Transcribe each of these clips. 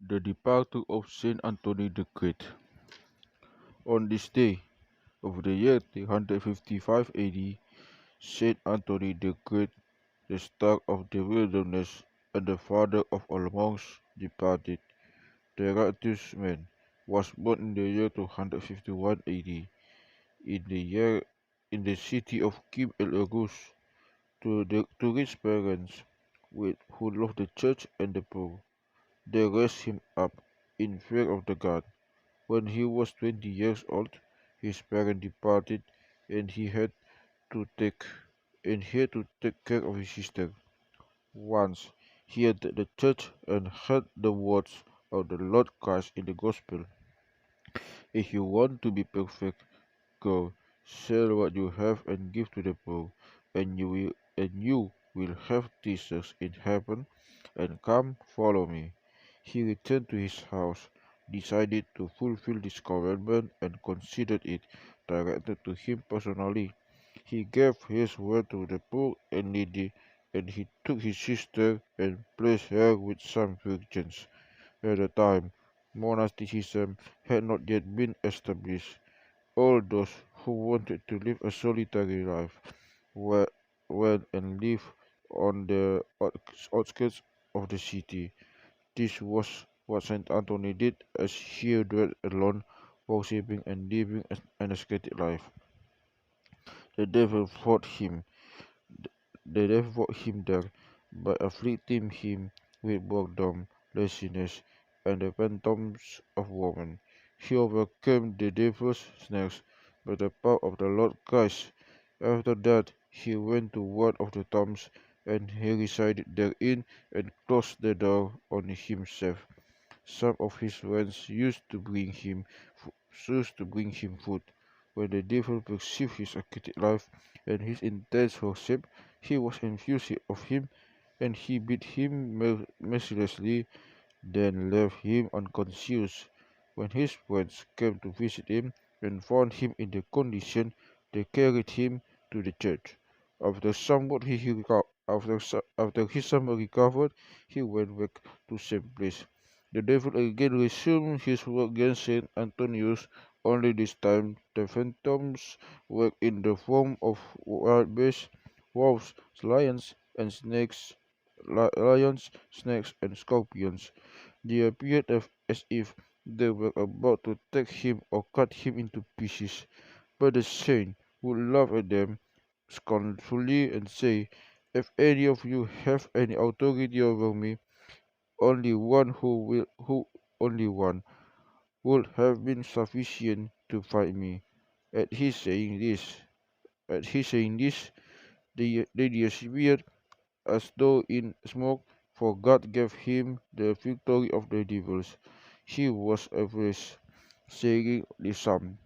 The departure of Saint Anthony the Great. On this day of the year 355 AD, Saint Anthony the Great, the star of the wilderness and the father of all monks, departed. The righteous man was born in the year 251 AD, in the year in the city of Kim el Ergus, to rich parents who loved the church and the poor. They raised him up in fear of the God. When he was 20 years old, his parents departed, and to take he had to take care of his sister. Once he entered the church and heard the words of the Lord Christ in the gospel. If you want to be perfect, go, sell what you have and give to the poor, and you will have treasures in heaven, and come follow me. He returned to his house, decided to fulfill this commandment, and considered it directed to him personally. He gave his word to the poor and needy, and he took his sister and placed her with some virgins. At the time, monasticism had not yet been established. All those who wanted to live a solitary life were, went and lived on the outskirts of the city. This was what Saint Anthony did as he dwelt alone, worshipping and living an ascetic life. The devil fought him. The devil fought him there by afflicting him with boredom, laziness, and the phantoms of woman. He overcame the devil's snares by the power of the Lord Christ. After that, he went to one of the tombs, and he resided therein and closed the door on himself. Some of his friends used to bring him food. When the devil perceived his ascetic life and his intense worship, he was envious of him, and he beat him mercilessly, then left him unconscious. When his friends came to visit him and found him in the condition, they carried him to the church. After he somewhat recovered, he went back to same place. The devil again resumed his work against Saint Antonius, only this time the phantoms were in the form of wild beasts, wolves, lions, snakes, and scorpions. They appeared as if they were about to take him or cut him into pieces, but the saint would laugh at them scornfully and say, "If any of you have any authority over me, only one who only one would have been sufficient to fight me." At his saying this, they disappeared as though in smoke, for God gave him the victory of the devils. He was afraid, saying the psalm,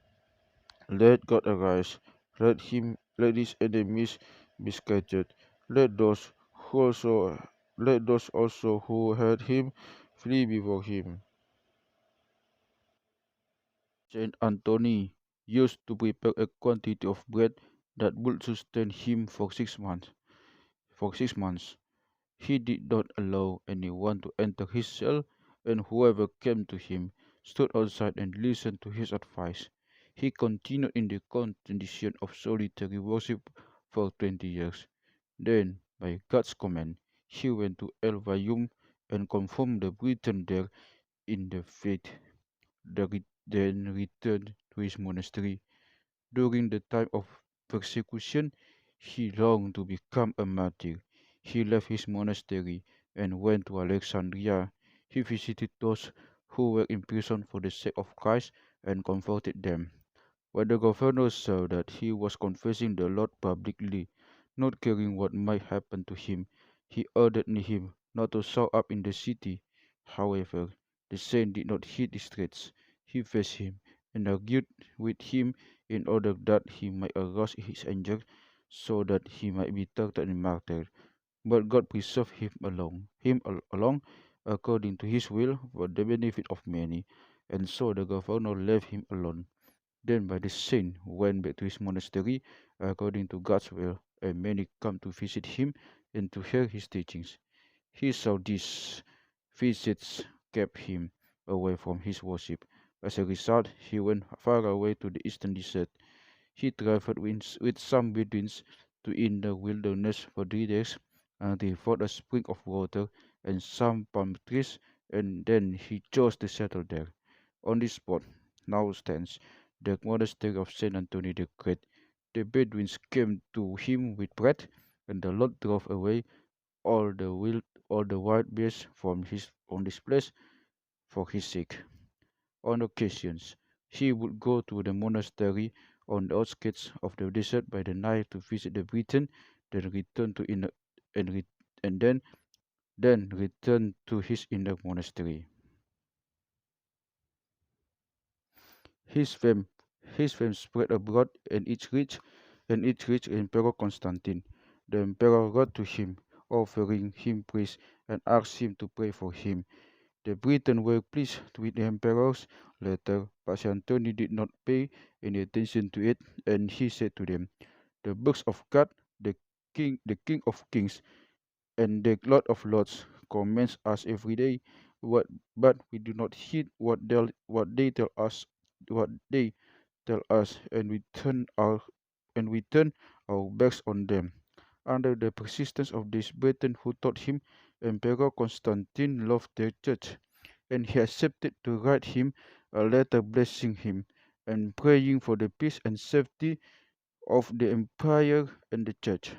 "Let God arise, let his enemies be scattered, let those who also let those also who had him flee before him." Saint Anthony used to prepare a quantity of bread that would sustain him for 6 months. For 6 months, he did not allow anyone to enter his cell, and whoever came to him stood outside and listened to his advice. He continued in the condition of solitary worship for 20 years. Then, by God's command, he went to Elvayum and confirmed the Brethren there in the faith. Then returned to his monastery. During the time of persecution, he longed to become a martyr. He left his monastery and went to Alexandria. He visited those who were imprisoned for the sake of Christ and comforted them. When the governor saw that he was confessing the Lord publicly, not caring what might happen to him, he ordered him not to show up in the city. However, the saint did not heed his threats. He faced him and argued with him in order that he might arouse his anger, so that he might be tortured and martyred. But God preserved him along according to his will for the benefit of many, and so the governor left him alone. Then by the saint went back to his monastery according to God's will, and many come to visit him and to hear his teachings. He saw these visits kept him away from his worship. As a result, he went far away to the eastern desert. He traveled with some Bedouins to in the wilderness for 3 days, and he found a spring of water and some palm trees, and then he chose to settle there. On this spot now stands the monastery of Saint Anthony the Great. The Bedouins came to him with bread, and the Lord drove away all the wild beasts from his on this place for his sake. On occasions, he would go to the monastery on the outskirts of the desert by the Nile to visit the Britain, then return to inner and, re, and then return to his inner monastery. His fame his fame spread abroad, and it reached Emperor Constantine. The emperor wrote to him, offering him praise and asked him to pray for him. The Britons were pleased with the emperor's letter, but Antony did not pay any attention to it, and he said to them, "The books of God, the King of Kings, and the Lord of Lords, commands us every day, what, but we do not heed what they tell us, and we turn our backs on them." Under the persistence of this Briton who taught him, Emperor Constantine loved the church, and he accepted to write him a letter blessing him and praying for the peace and safety of the empire and the church.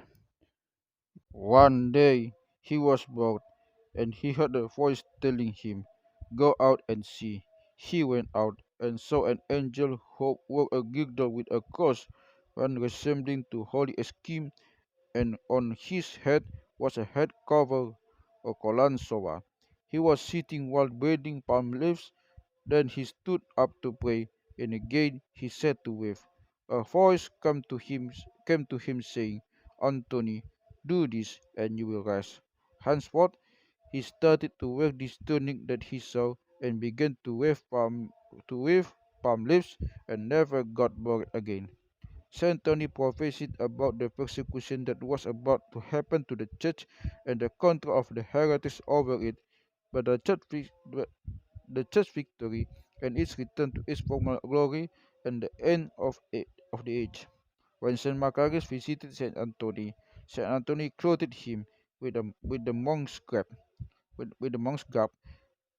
One day he was bored, and he heard a voice telling him, "Go out and see." He went out and saw an angel who wore a girdle with a cross, one resembling to holy scheme, and on his head was a head cover or collansoa. He was sitting while braiding palm leaves. Then he stood up to pray, and again he said to wave. A voice came to him saying, "Antony, do this, and you will rest." Henceforth he started to wear this tunic that he saw, and began to wave palm leaves, and never got bored again. Saint Tony prophesied about the persecution that was about to happen to the church and the control of the heretics over it, but the church victory and its return to its former glory and the end of the age. When Saint Macarius visited Saint Anthony clothed him with the monk's garb,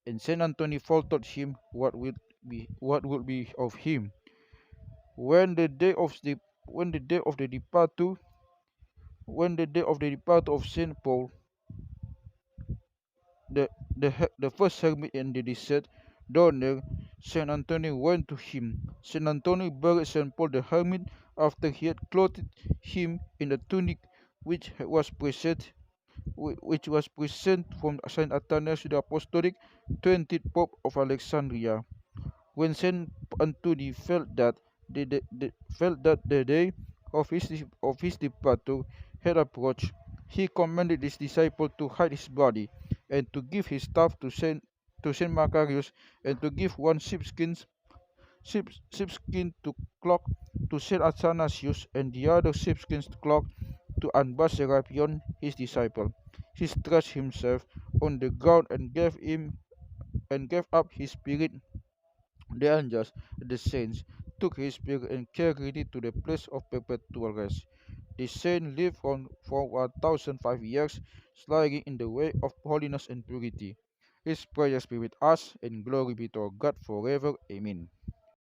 and Saint Anthony told him what would be of him when the day of the when the day of the departure when the day of the departure of Saint Paul, the first hermit in the desert, Donner, Saint Anthony went to him. Saint Anthony buried Saint Paul the hermit after he had clothed him in a tunic which was present from Saint Antonius the Apostolic, 20th Pope of Alexandria. When Saint Anthony felt that the day of his departure had approached, he commanded his disciple to hide his body, and to give his staff to Saint Macarius, and to give one sheepskin to cloak to Saint Athanasius, and the other sheepskin cloak to Serapion, his disciple. He stretched himself on the ground and gave up his spirit. The angels, the saints, took his spirit and carried it to the place of perpetual rest. The saint lived on for 1005 years, sliding in the way of holiness and purity. His prayers be with us, and glory be to our God forever. Amen.